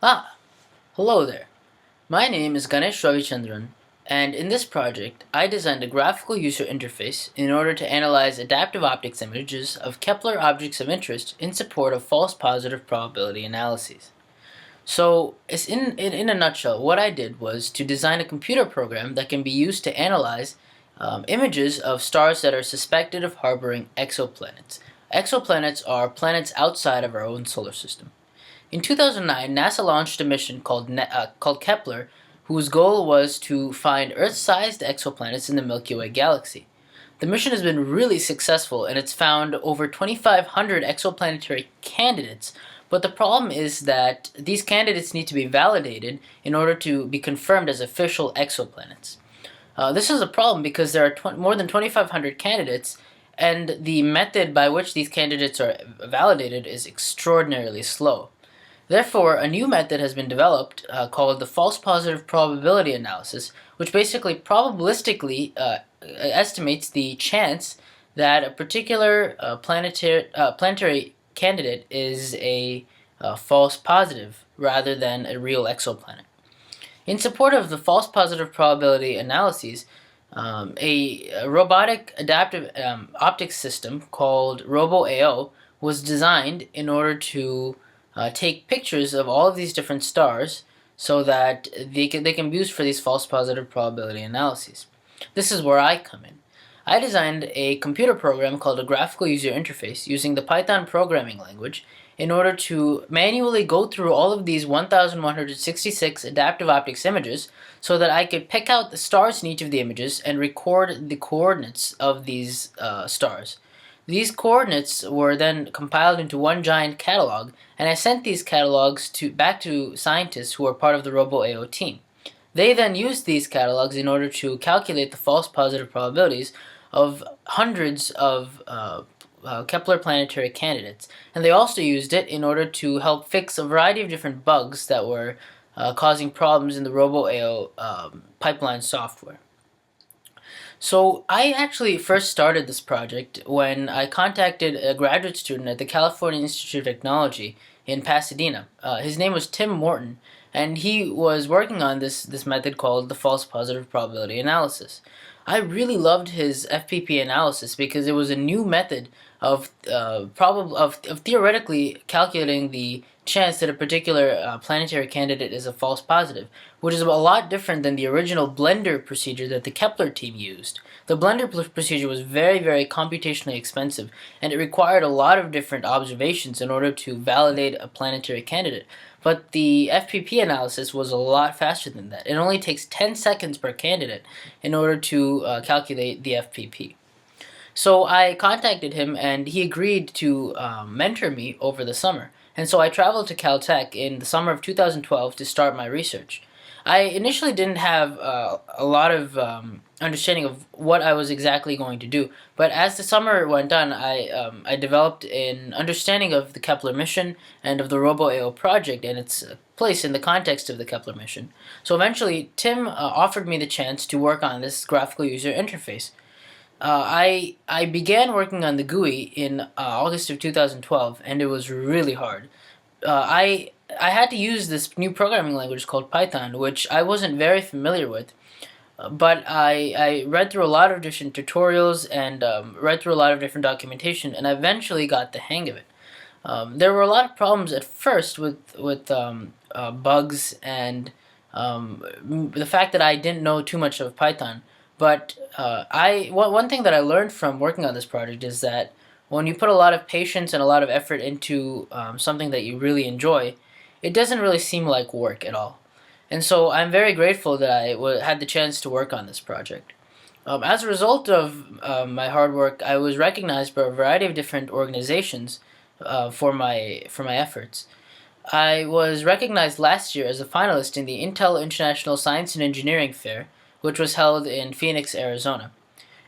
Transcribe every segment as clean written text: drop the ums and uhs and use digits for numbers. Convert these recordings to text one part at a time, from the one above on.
Ah, hello there. My name is Ganesh Ravichandran, and in this project, I designed a graphical user interface in order to analyze adaptive optics images of Kepler objects of interest in support of false positive probability analyses. So, in a nutshell, what I did was to design a computer program that can be used to analyze images of stars that are suspected of harboring exoplanets. Exoplanets are planets outside of our own solar system. In 2009, NASA launched a mission called Kepler, whose goal was to find Earth-sized exoplanets in the Milky Way galaxy. The mission has been really successful, and it's found over 2,500 exoplanetary candidates. But the problem is that these candidates need to be validated in order to be confirmed as official exoplanets. This is a problem because there are more than 2,500 candidates, and the method by which these candidates are validated is extraordinarily slow. Therefore, a new method has been developed called the false positive probability analysis, which basically probabilistically estimates the chance that a particular planetary candidate is a false positive rather than a real exoplanet. In support of the false positive probability analyses, a robotic adaptive optics system called RoboAO was designed in order to take pictures of all of these different stars so that they can be used for these false positive probability analyses. This is where I come in. I designed a computer program called a graphical user interface using the Python programming language in order to manually go through all of these 1,166 adaptive optics images so that I could pick out the stars in each of the images and record the coordinates of these stars. These coordinates were then compiled into one giant catalog, and I sent these catalogs back to scientists who were part of the RoboAO team. They then used these catalogs in order to calculate the false positive probabilities of hundreds of Kepler planetary candidates, and they also used it in order to help fix a variety of different bugs that were causing problems in the RoboAO pipeline software. So I actually first started this project when I contacted a graduate student at the California Institute of Technology in Pasadena. His name was Tim Morton, and he was working on this method called the false positive probability analysis. I really loved his FPP analysis because it was a new method of theoretically calculating the chance that a particular planetary candidate is a false positive, which is a lot different than the original blender procedure that the Kepler team used. The blender procedure was very, very computationally expensive, and it required a lot of different observations in order to validate a planetary candidate. But the FPP analysis was a lot faster than that. It only takes 10 seconds per candidate in order to calculate the FPP. So I contacted him, and he agreed to mentor me over the summer. And so I traveled to Caltech in the summer of 2012 to start my research. I initially didn't have a lot of understanding of what I was exactly going to do, but as the summer went on, I developed an understanding of the Kepler mission and of the RoboAO project and its place in the context of the Kepler mission. So eventually, Tim offered me the chance to work on this graphical user interface. I began working on the GUI in August of 2012, and it was really hard. I had to use this new programming language called Python, which I wasn't very familiar with. But I read through a lot of different tutorials and read through a lot of different documentation, and I eventually got the hang of it. There were a lot of problems at first with bugs and the fact that I didn't know too much of Python. But one thing that I learned from working on this project is that when you put a lot of patience and a lot of effort into something that you really enjoy, it doesn't really seem like work at all. And so I'm very grateful that I had the chance to work on this project. As a result of my hard work, I was recognized by a variety of different organizations for my efforts. I was recognized last year as a finalist in the Intel International Science and Engineering Fair, which was held in Phoenix, Arizona.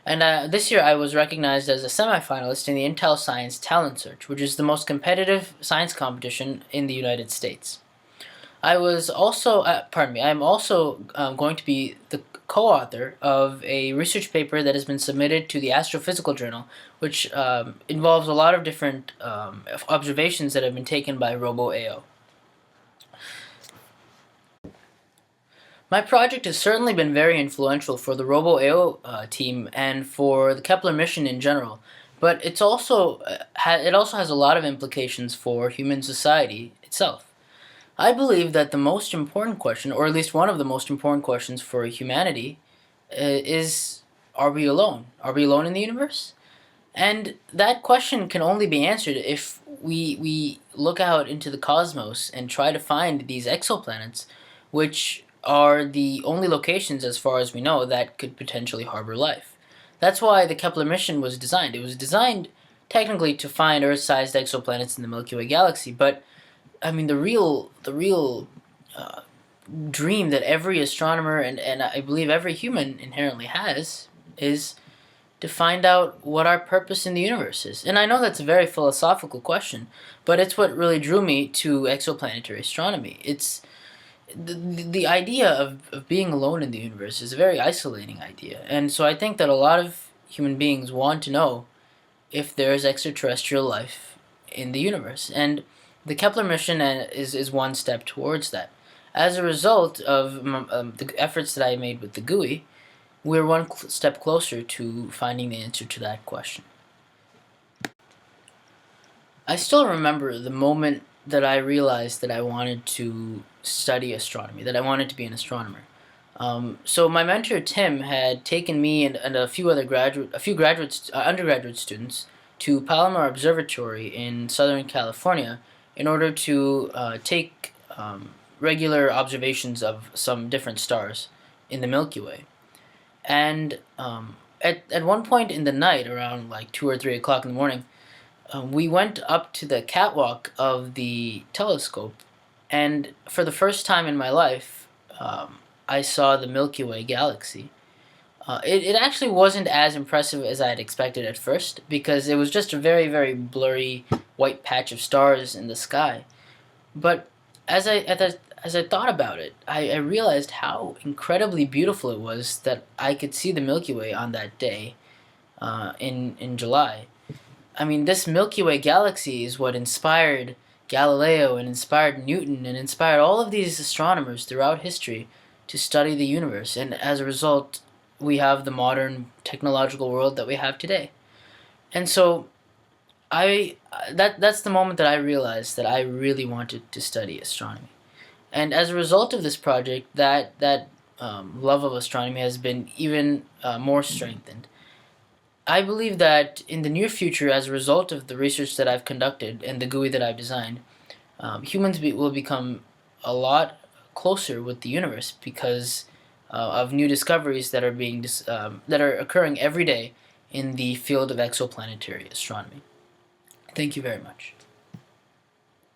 And this year I was recognized as a semifinalist in the Intel Science Talent Search, which is the most competitive science competition in the United States. I'm also going to be the co-author of a research paper that has been submitted to the Astrophysical Journal, which involves a lot of different observations that have been taken by RoboAO. My project has certainly been very influential for the RoboAO team and for the Kepler mission in general, but it also has a lot of implications for human society itself. I believe that the most important question, or at least one of the most important questions for humanity, is: Are we alone? Are we alone in the universe? And that question can only be answered if we look out into the cosmos and try to find these exoplanets, which are the only locations, as far as we know, that could potentially harbor life. That's why the Kepler mission was designed. It was designed technically to find Earth-sized exoplanets in the Milky Way galaxy, but I mean the real uh, dream that every astronomer and I believe every human inherently has is to find out what our purpose in the universe is. And I know that's a very philosophical question, but it's what really drew me to exoplanetary astronomy. It's the idea of being alone in the universe is a very isolating idea. And so I think that a lot of human beings want to know if there is extraterrestrial life in the universe. And the Kepler mission is one step towards that. As a result of the efforts that I made with the GUI, we're one step closer to finding the answer to that question. I still remember the moment that I realized that I wanted to study astronomy, that I wanted to be an astronomer. So my mentor Tim had taken me and a few undergraduate students to Palomar Observatory in Southern California in order to take regular observations of some different stars in the Milky Way. And at one point in the night, around like 2 or 3 o'clock in the morning, we went up to the catwalk of the telescope, and for the first time in my life, I saw the Milky Way galaxy. It actually wasn't as impressive as I had expected at first, because it was just a very, very blurry white patch of stars in the sky. But as I thought about it, I realized how incredibly beautiful it was that I could see the Milky Way on that day in July. I mean, this Milky Way galaxy is what inspired Galileo and inspired Newton and inspired all of these astronomers throughout history to study the universe. And as a result, we have the modern technological world that we have today. And so that's the moment that I realized that I really wanted to study astronomy. And as a result of this project, that love of astronomy has been even more strengthened. I believe that in the near future, as a result of the research that I've conducted and the GUI that I've designed, will become a lot closer with the universe because of new discoveries that that are occurring every day in the field of exoplanetary astronomy. Thank you very much.